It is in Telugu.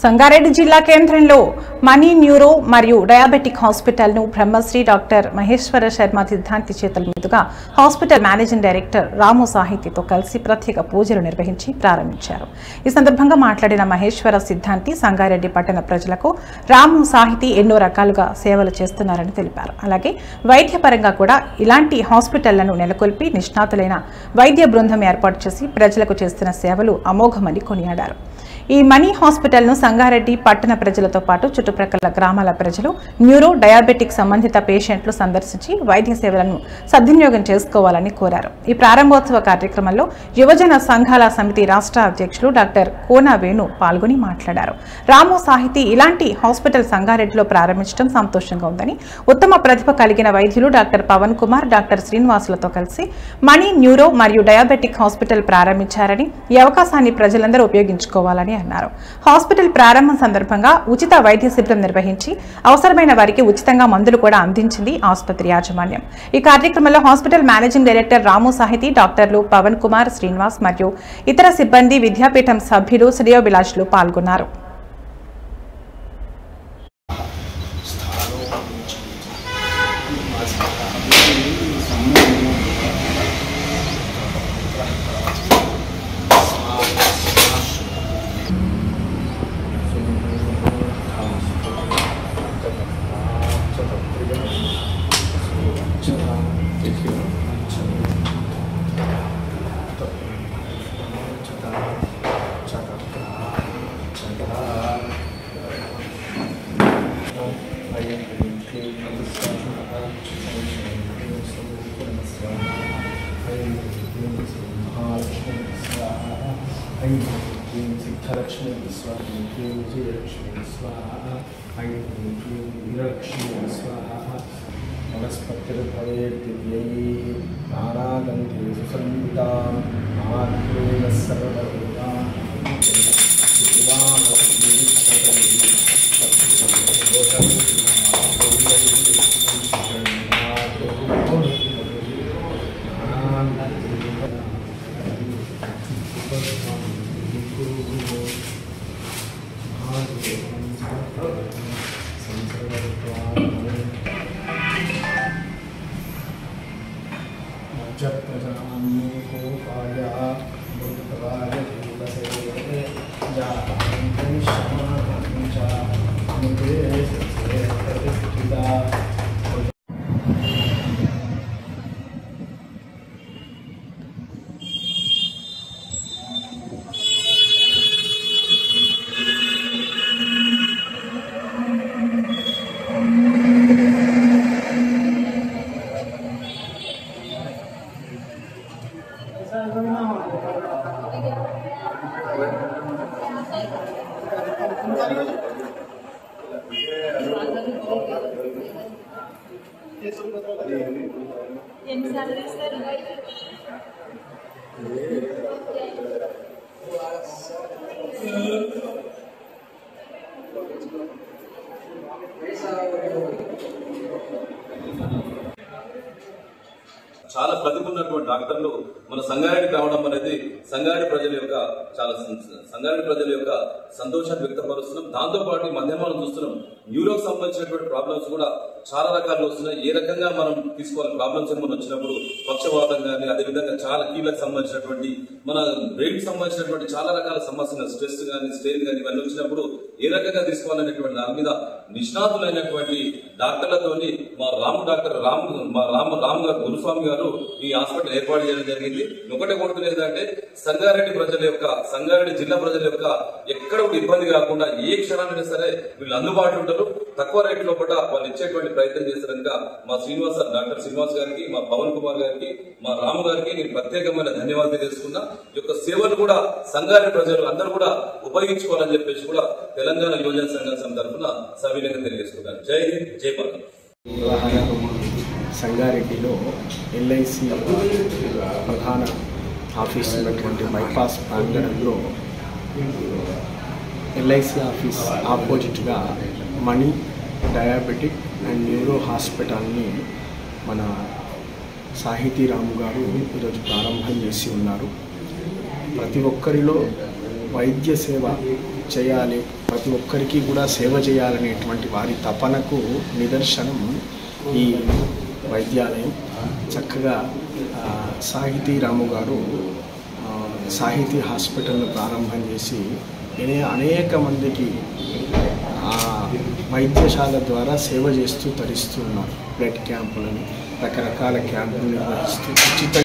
సంగారెడ్డి జిల్లా కేంద్రంలో మనీ న్యూరో మరియు డయాబెటిక్ హాస్పిటల్ ను బ్రహ్మశ్రీ డాక్టర్ మహేశ్వర శర్మ సిద్ధాంతి చేతుల మీదుగా హాస్పిటల్ మేనేజింగ్ డైరెక్టర్ రాము సాహితితో కలిసి ప్రత్యేక పూజలు నిర్వహించి ప్రారంభించారు. ఈ సందర్భంగా మాట్లాడిన మహేశ్వర సిద్ధాంతి సంగారెడ్డి పట్టణ ప్రజలకు రాము సాహితి ఎన్నో రకాలుగా సేవలు చేస్తున్నారని తెలిపారు. అలాగే వైద్యపరంగా కూడా ఇలాంటి హాస్పిటళ్లను నెలకొల్పి నిష్ణాతులైన వైద్య బృందం ఏర్పాటు చేసి ప్రజలకు చేస్తున్న సేవలు అమోఘమని కొనియాడారు. ఈ మనీ హాస్పిటల్ ను సంగారెడ్డి పట్టణ ప్రజలతో పాటు చుట్టుప్రక్కల గ్రామాల ప్రజలు న్యూరో డయాబెటిక్ సంబంధిత పేషెంట్లు సందర్శించి వైద్య సేవలను సద్వినియోగం చేసుకోవాలని కోరారు. ఈ ప్రారంభోత్సవ కార్యక్రమంలో యువజన సంఘాల సమితి రాష్ట్ర అధ్యక్షులు డాక్టర్ కోన వేణు పాల్గొని మాట్లాడారు. రాము సాహితి ఇలాంటి హాస్పిటల్ సంగారెడ్డిలో ప్రారంభించడం సంతోషంగా ఉందని, ఉత్తమ ప్రతిభ కలిగిన వైద్యులు డాక్టర్ పవన్ కుమార్, డాక్టర్ శ్రీనివాసులతో కలిసి మనీ న్యూరో మరియు డయాబెటిక్ హాస్పిటల్ ప్రారంభించారని, ఈ అవకాశాన్ని ప్రజలందరూ ఉపయోగించుకోవాలని అన్నారు. హాస్పిటల్ ప్రారంభం సందర్భంగా ఉచిత వైద్య శిబిరం నిర్వహించి అవసరమైన వారికి ఉచితంగా మందులు కూడా అందించింది ఆసుపత్రి యాజమాన్యం. ఈ కార్యక్రమంలో హాస్పిటల్ మేనేజింగ్ డైరెక్టర్ రాము సాహితి, డాక్టర్లు పవన్ కుమార్, శ్రీనివాస్ మరియు ఇతర సిబ్బంది, విద్యాపీఠం సభ్యులు, శ్రేయోభిలాషులు పాల్గొన్నారు. सिद्धलक्ष्मी स्वाहा विजयलक्ष्मी स्वाहा वीरलक्ष्मी स्वाहा वनस्पतिर्भवेद्दिव्यै नानागन्धे सुसंयुतां महात्मेन सर्वदेवां చాలా ప్రతిభున్నటువంటి డాక్టర్లు మన సంగారెడ్డికి రావడం అనేది సంగారెడ్డి ప్రజల యొక్క సంతోషాన్ని వ్యక్తపరుస్తున్నాం. దాంతో పాటు మధ్యాహ్నం చూస్తున్నాం న్యూరోకి సంబంధించినటువంటి ప్రాబ్లమ్స్ కూడా చాలా రకాలు వస్తున్నాయి. ఏ రకంగా మనం తీసుకోవాలి ప్రాబ్లమ్స్ ఏమైనా వచ్చినప్పుడు పక్షవాతం కానీ, అదేవిధంగా చాలా కీళ్ళకు సంబంధించినటువంటి మన బ్రెయిన్ కి సంబంధించినటువంటి చాలా రకాల సమస్యలు, స్ట్రెస్ కానీ, స్ట్రెయిన్ కానీ ఇవన్నీ వచ్చినప్పుడు ఏ రకంగా తీసుకోవాలనేటువంటి దాని మీద నిష్ణాతులైనటువంటి డాక్టర్లతోని మా రాము గారు గురుస్వామి గారు ఈ హాస్పిటల్ ఏర్పాటు చేయడం జరిగింది. ఒకటే కోరుకునేది ఏంటంటే సంగారెడ్డి జిల్లా ప్రజల యొక్క ఎక్కడ ఇబ్బంది కాకుండా ఏ క్షణాలైనా సరే వీళ్ళు అందుబాటులో ఉంటారు. తక్కువ రేట్ లోపల వాళ్ళు ఇచ్చేటువంటి ప్రయత్నం చేశారనక మా డాక్టర్ శ్రీనివాస్ గారికి, మా పవన్ కుమార్ గారికి, మా రాము గారికి నేను ప్రత్యేకమైన ధన్యవాదాలు తెలుసుకున్నా. ఈ యొక్క సేవలు కూడా సంగారెడ్డి ప్రజలు అందరూ కూడా ఉపయోగించుకోవాలని చెప్పేసి కూడా తెలంగాణ యువజన సంఘం తరఫున సవినయంగా తెలియజేసుకున్నాను. జై హింద్, జై భారత్. సంగారెడ్డిలో ఎల్ఐసి ప్రధాన ఆఫీస్ ఉన్నటువంటి బైపాస్ ప్రాంగణంలో ఎల్ఐసి ఆఫీస్ ఆపోజిట్గా మనీ డయాబెటిక్ అండ్ న్యూరో హాస్పిటల్ని మన సాహితీ రాము గారు ఈరోజు ప్రారంభం చేసి ఉన్నారు. ప్రతి ఒక్కరిలో వైద్య సేవ చేయాలి, ప్రతి ఒక్కరికి కూడా సేవ చేయాలనేటువంటి వారి తపనకు నిదర్శనం ఈ వైద్యాలయం. చక్కగా సాహితీ రాము గారు సాహితీ హాస్పిటల్ను ప్రారంభం చేసి అనేక మందికి వైద్యశాల ద్వారా సేవ చేస్తూ తరిస్తున్నారు. బ్లడ్ క్యాంపులను, రకరకాల క్యాంపులు నిర్వహిస్తూ ఉచిత